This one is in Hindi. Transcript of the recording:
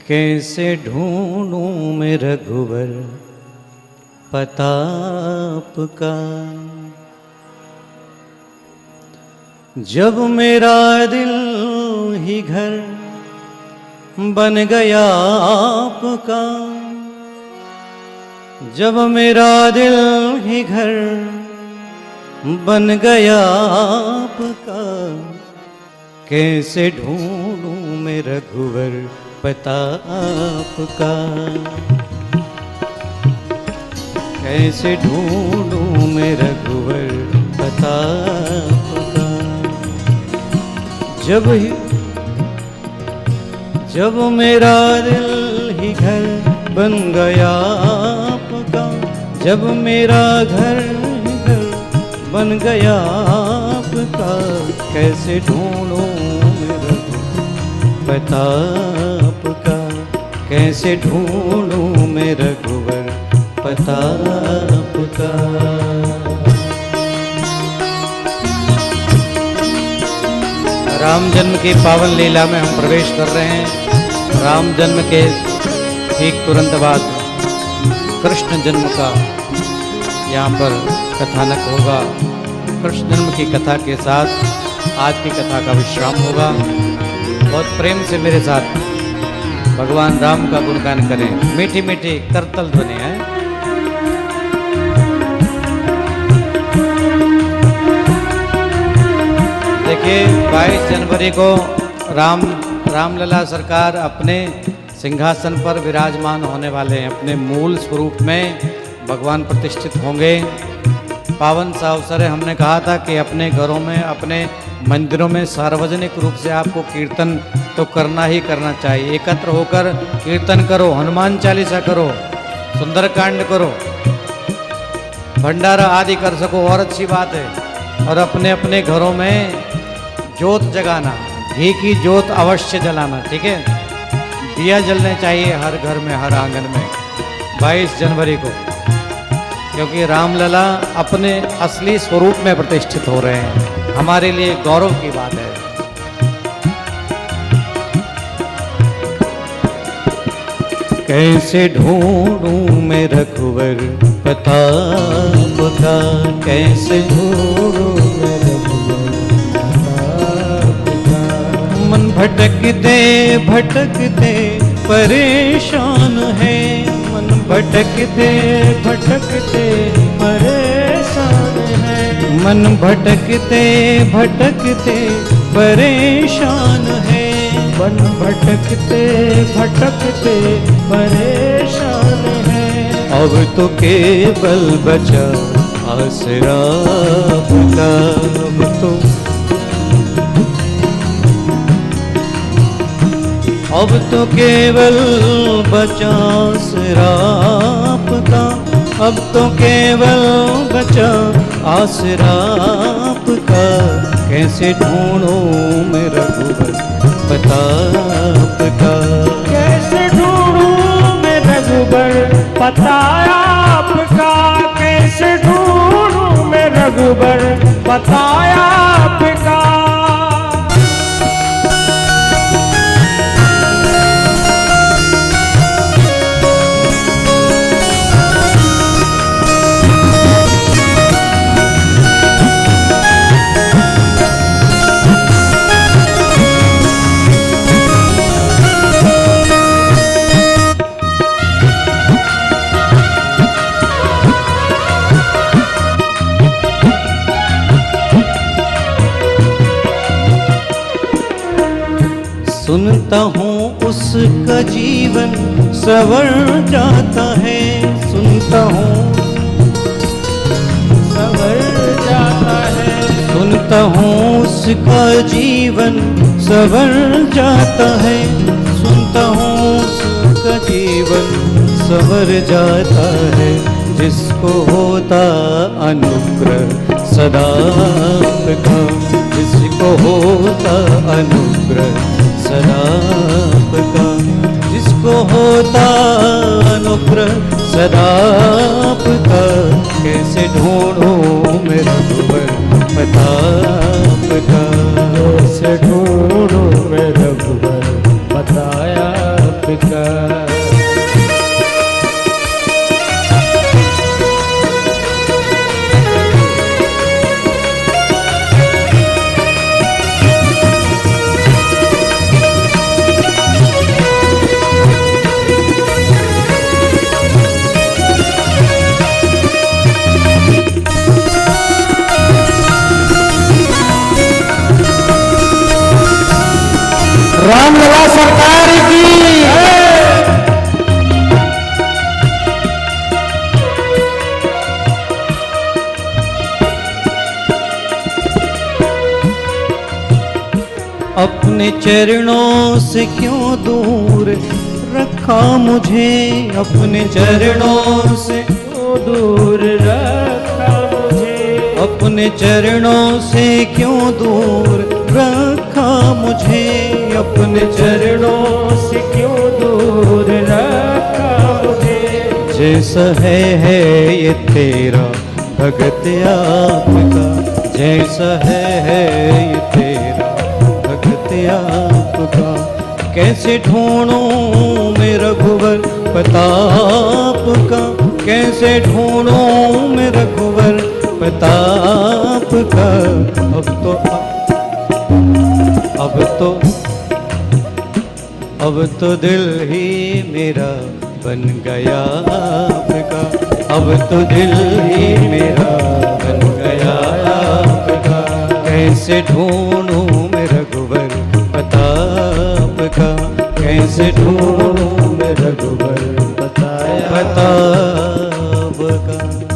कैसे ढूंढूं मैं रघुवर पता आपका। जब मेरा दिल ही घर बन गया आपका, जब मेरा दिल ही घर बन गया आपका, कैसे ढूंढूं मैं रघुवर पता आपका। कैसे ढूंढूं मैं रघुवर पता आपका। जब मेरा दिल ही घर बन गया आपका, जब मेरा घर बन गया आपका, कैसे ढूंढूं मेरा पता आपका। कैसे ढूंढूं मैं रघुवर पता आपका। राम जन्म की पावन लीला में हम प्रवेश कर रहे हैं। राम जन्म के ठीक तुरंत बाद कृष्ण जन्म का यहाँ पर कथानक होगा। कृष्ण जन्म की कथा के साथ आज की कथा का विश्राम होगा। बहुत प्रेम से मेरे साथ भगवान राम का गुणगान करें। मीठी मीठी करतल ध्वनि है। देखिए 22 जनवरी को रामलला सरकार अपने सिंहासन पर विराजमान होने वाले हैं। अपने मूल स्वरूप में भगवान प्रतिष्ठित होंगे। पावन सा अवसर है। हमने कहा था कि अपने घरों में, अपने मंदिरों में सार्वजनिक रूप से आपको कीर्तन तो करना ही करना चाहिए। एकत्र होकर कीर्तन करो, हनुमान चालीसा करो, सुंदरकांड करो, भंडारा आदि कर सको और अच्छी बात है। और अपने अपने घरों में जोत जगाना, घी की जोत अवश्य जलाना, ठीक है। दिया जलने चाहिए हर घर में, हर आंगन में 22 जनवरी को, क्योंकि रामलला अपने असली स्वरूप में प्रतिष्ठित हो रहे हैं। हमारे लिए गौरव की बात है। कैसे ढूंढूं मैं रघुवर पता आपका। कैसे ढूंढूं मैं रघुवर पता आपका। मन भटकते भटकते परेशान है। मन भटकते भटकते परेशान है। मन भटकते भटकते परेशान है। मन भटकते भटकते परेशान है। अब तो केवल बचा आसरा आपका। अब तो केवल बचा आसरा आपका। अब तो केवल बचा आसरा आपका। कैसे ढूंढूं मैं रघुवर पता आपका। कैसे ढूंढूं मैं रघुवर पता आपका। कैसे ढूंढूं मैं रघुवर पता आपका। सुनता हूँ उसका जीवन संवर जाता है। सुनता हूँ संवर जाता है। सुनता हूँ उसका जीवन संवर जाता है। सुनता हूँ उसका जीवन संवर जाता है। जिसको होता अनुग्रह सदा आपका। जिसको होता अनुग्रह सदा आपका। जिसको होता अनुग्रह सदा आपका। कैसे ढूंढूं मैं रघुवर पता आपका। कैसे ढूंढूं मैं रघुवर पता आपका। का। रामलला सरकार की अपने चरणों से क्यों दूर रखा मुझे, अपने चरणों से क्यों दूर रखा मुझे, अपने चरणों से क्यों दूर रखा मुझे, अपने चरणों से क्यों दूर रखा मुझे। जैसा है ये तेरा भगत आपका, जैसा है ये तेरा भगत आपका। कैसे ढूंढूं मैं रघुवर प्रताप का, कैसे ढूंढूं मैं रघुवर प्रताप का। अब तो दिल ही मेरा बन गया आपका, अब तो दिल ही मेरा बन गया आपका। कैसे ढूंढूं मैं रघुवर प्रताप का, कैसे ढूंढूं मैं रघुवर प्रताप का।